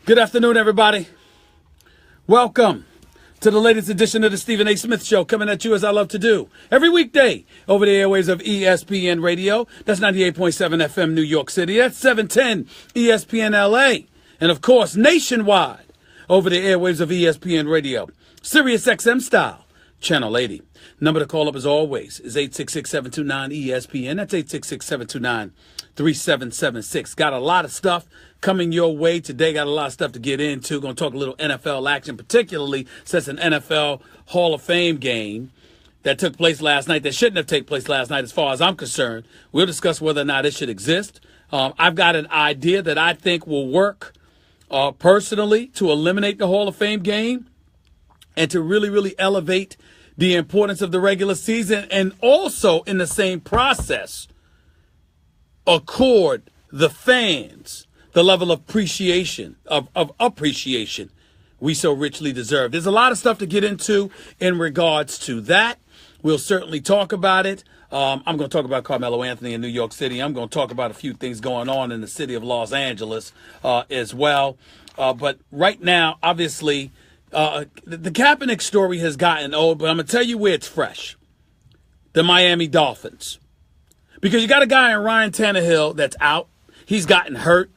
Good afternoon, everybody. Welcome to the latest edition of the Stephen A. Smith Show, coming at you as I love to do every weekday over the airwaves of ESPN Radio. That's 98.7 FM New York City. That's 710 ESPN LA. And, of course, nationwide over the airwaves of ESPN Radio. Sirius XM style, Channel 80. Number to call up, as always, is 866-729-ESPN. That's 866-729-3776. Got a lot of stuff coming your way today. Got a lot of stuff to get into. Going to talk a little NFL action, particularly since an NFL Hall of Fame game that took place last night that shouldn't have taken place last night as far as I'm concerned. We'll discuss whether or not it should exist. I've got an idea that I think will work personally to eliminate the Hall of Fame game and to really, really elevate the importance of the regular season, and also in the same process accord the fans the level of appreciation we so richly deserve. There's a lot of stuff to get into in regards to that. We'll certainly talk about it. I'm going to talk about Carmelo Anthony in New York City. I'm going to talk about a few things going on in the city of Los Angeles as well. But right now, obviously, the Kaepernick story has gotten old, but I'm going to tell you where it's fresh. The Miami Dolphins. Because you got a guy in Ryan Tannehill that's out. He's gotten hurt.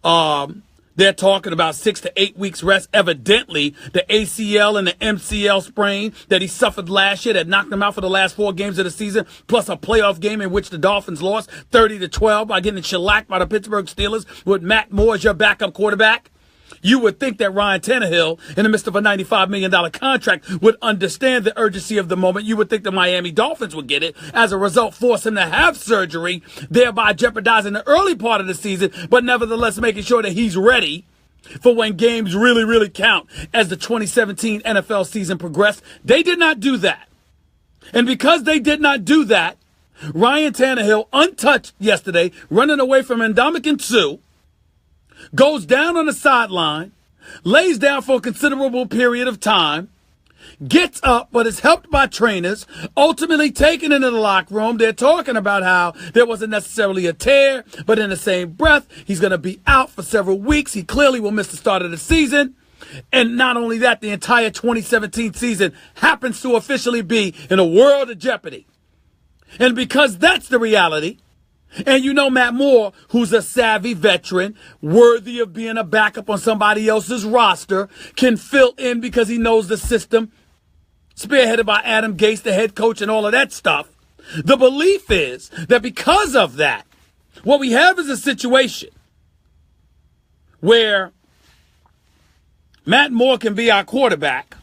They're talking about 6 to 8 weeks rest. Evidently, the ACL and the MCL sprain that he suffered last year that knocked him out for the last 4 games of the season, plus a playoff game in which the Dolphins lost 30-12 by getting shellacked by the Pittsburgh Steelers with Matt Moore as your backup quarterback. You would think that Ryan Tannehill, in the midst of a $95 million contract, would understand the urgency of the moment. You would think the Miami Dolphins would get it. As a result, force him to have surgery, thereby jeopardizing the early part of the season, but nevertheless making sure that he's ready for when games really, really count as the 2017 NFL season progressed. They did not do that. And because they did not do that, Ryan Tannehill, untouched yesterday, running away from Ndamukong Suh, goes down on the sideline, lays down for a considerable period of time, gets up, but is helped by trainers, ultimately taken into the locker room. They're talking about how there wasn't necessarily a tear, but in the same breath, he's going to be out for several weeks. He clearly will miss the start of the season. And not only that, the entire 2017 season happens to officially be in a world of jeopardy. And because that's the reality, and you know Matt Moore, who's a savvy veteran, worthy of being a backup on somebody else's roster, can fill in because he knows the system, spearheaded by Adam Gase, the head coach, and all of that stuff. The belief is that because of that, what we have is a situation where Matt Moore can be our quarterback,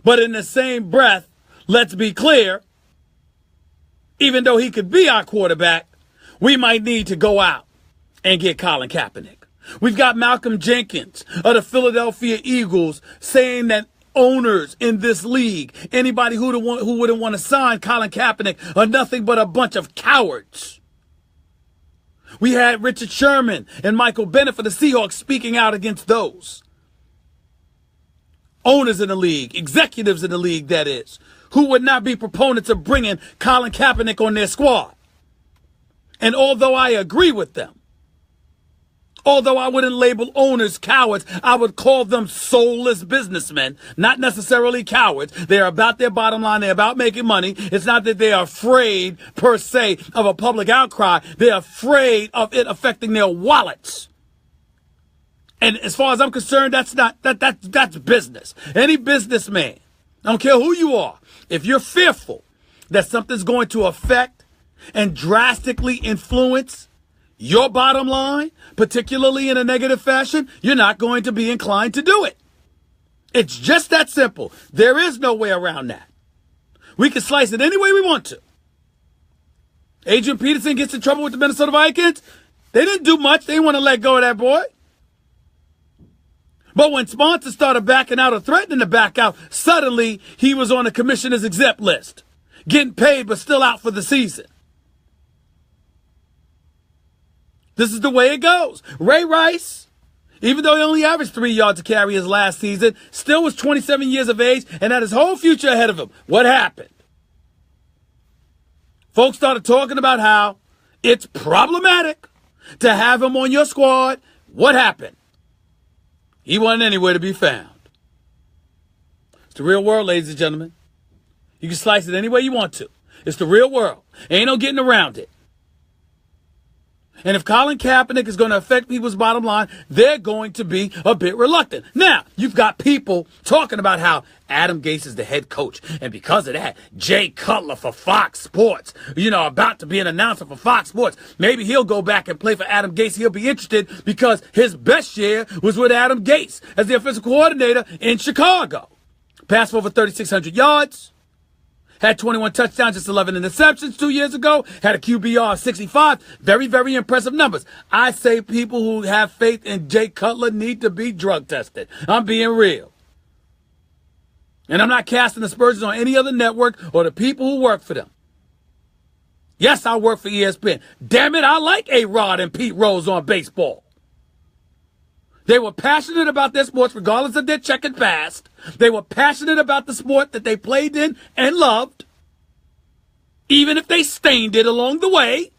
but in the same breath, let's be clear, even though he could be our quarterback, we might need to go out and get Colin Kaepernick. We've got Malcolm Jenkins of the Philadelphia Eagles saying that owners in this league, anybody who wouldn't want to sign Colin Kaepernick, are nothing but a bunch of cowards. We had Richard Sherman and Michael Bennett for the Seahawks speaking out against those owners in the league, executives in the league, that is, who would not be proponents of bringing Colin Kaepernick on their squad. And although I agree with them, although I wouldn't label owners cowards, I would call them soulless businessmen, not necessarily cowards. They're about their bottom line. They're about making money. It's not that they're afraid, per se, of a public outcry. They're afraid of it affecting their wallets. And as far as I'm concerned, that's business. Any businessman, I don't care who you are, if you're fearful that something's going to affect and drastically influence your bottom line, particularly in a negative fashion, you're not going to be inclined to do it. It's just that simple. There is no way around that. We can slice it any way we want to. Adrian Peterson gets in trouble with the Minnesota Vikings. They didn't do much. They didn't want to let go of that boy. But when sponsors started backing out or threatening to back out, suddenly he was on the commissioner's exempt list, getting paid but still out for the season. This is the way it goes. Ray Rice, even though he only averaged 3 yards a carry his last season, still was 27 years of age and had his whole future ahead of him. What happened? Folks started talking about how it's problematic to have him on your squad. What happened? He wasn't anywhere to be found. It's the real world, ladies and gentlemen. You can slice it any way you want to. It's the real world. Ain't no getting around it. And if Colin Kaepernick is going to affect people's bottom line, they're going to be a bit reluctant. Now, you've got people talking about how Adam Gase is the head coach. And because of that, Jay Cutler for Fox Sports, about to be an announcer for Fox Sports. Maybe he'll go back and play for Adam Gase. He'll be interested because his best year was with Adam Gase as the offensive coordinator in Chicago. Passed for over 3,600 yards. Had 21 touchdowns, just 11 interceptions 2 years ago. Had a QBR of 65. Very, very impressive numbers. I say people who have faith in Jay Cutler need to be drug tested. I'm being real. And I'm not casting aspersions on any other network or the people who work for them. Yes, I work for ESPN. Damn it, I like A-Rod and Pete Rose on baseball. They were passionate about their sports regardless of their checkered past. They were passionate about the sport that they played in and loved, even if they stained it along the way.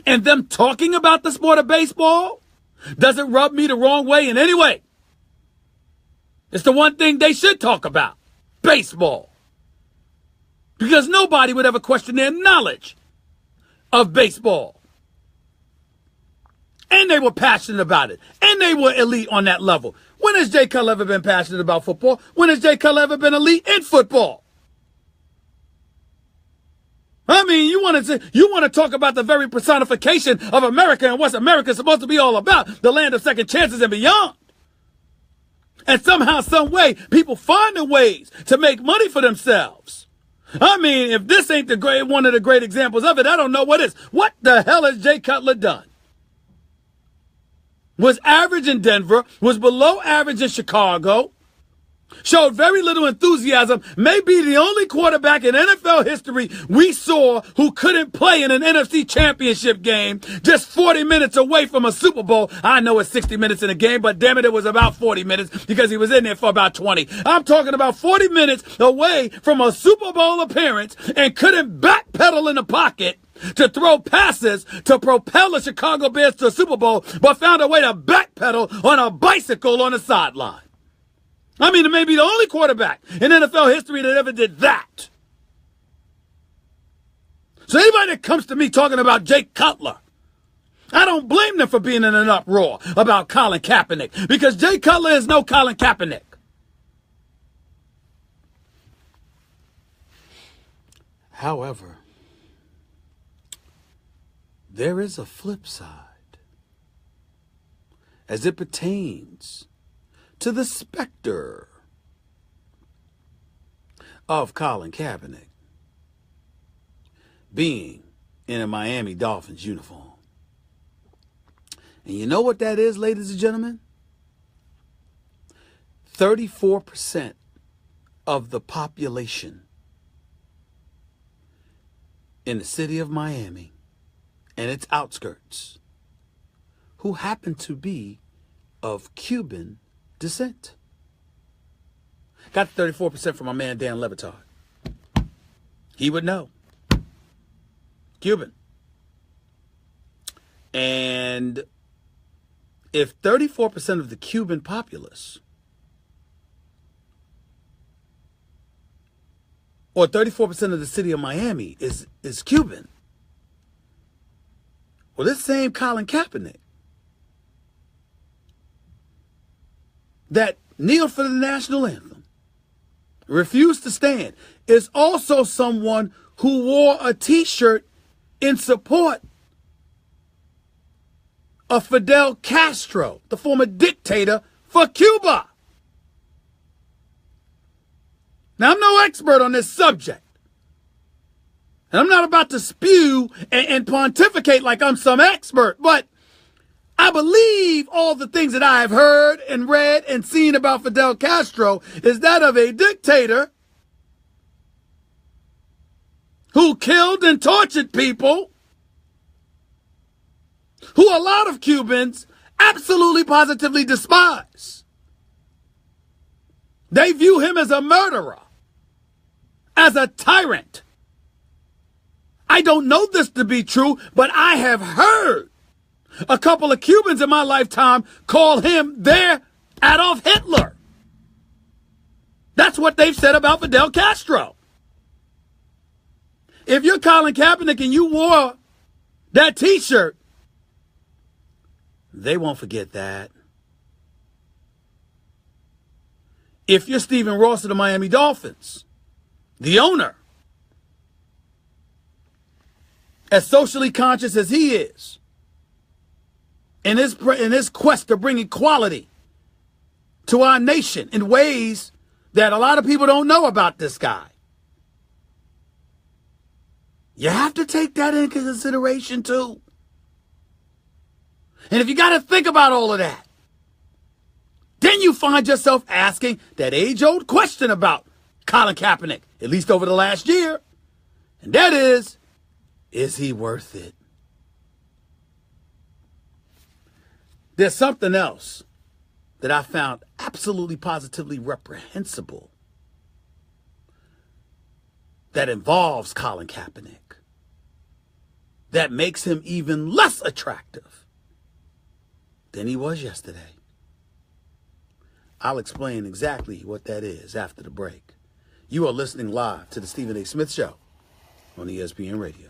And them talking about the sport of baseball doesn't rub me the wrong way in any way. It's the one thing they should talk about, baseball. Because nobody would ever question their knowledge of baseball. And they were passionate about it. And they were elite on that level. When has Jay Cutler ever been passionate about football? When has Jay Cutler ever been elite in football? I mean, you want to talk about the very personification of America and what America is supposed to be all about, the land of second chances and beyond. And somehow, some way, people finding ways to make money for themselves. I mean, if this ain't one of the great examples of it, I don't know what is. What the hell has Jay Cutler done? Was average in Denver, was below average in Chicago, showed very little enthusiasm, may be the only quarterback in NFL history we saw who couldn't play in an NFC championship game just 40 minutes away from a Super Bowl. I know it's 60 minutes in a game, but damn it was about 40 minutes because he was in there for about 20. I'm talking about 40 minutes away from a Super Bowl appearance and couldn't backpedal in the pocket to throw passes to propel the Chicago Bears to a Super Bowl, but found a way to backpedal on a bicycle on the sideline. I mean, it may be the only quarterback in NFL history that ever did that. So anybody that comes to me talking about Jay Cutler, I don't blame them for being in an uproar about Colin Kaepernick, because Jay Cutler is no Colin Kaepernick. However, there is a flip side as it pertains to the specter of Colin Kaepernick being in a Miami Dolphins uniform. And you know what that is, ladies and gentlemen? 34% of the population in the city of Miami and its outskirts who happen to be of Cuban descent. Got the 34% from my man Dan Levitard. He would know. Cuban. And if 34% of the Cuban populace, or 34% of the city of Miami is Cuban, well, this same Colin Kaepernick that kneeled for the national anthem, refused to stand, is also someone who wore a t-shirt in support of Fidel Castro, the former dictator for Cuba. Now, I'm no expert on this subject. And I'm not about to spew and pontificate like I'm some expert, but I believe all the things that I have heard and read and seen about Fidel Castro is that of a dictator who killed and tortured people, who a lot of Cubans absolutely positively despise. They view him as a murderer, as a tyrant. I don't know this to be true, but I have heard a couple of Cubans in my lifetime call him their Adolf Hitler. That's what they've said about Fidel Castro. If you're Colin Kaepernick and you wore that t-shirt, they won't forget that. If you're Stephen Ross of the Miami Dolphins, the owner, as socially conscious as he is, in his quest to bring equality to our nation in ways that a lot of people don't know about this guy, you have to take that into consideration too. And if you got to think about all of that, then you find yourself asking that age-old question about Colin Kaepernick, at least over the last year, and that is he worth it? There's something else that I found absolutely positively reprehensible that involves Colin Kaepernick, that makes him even less attractive than he was yesterday. I'll explain exactly what that is after the break. You are listening live to the Stephen A. Smith Show on ESPN Radio.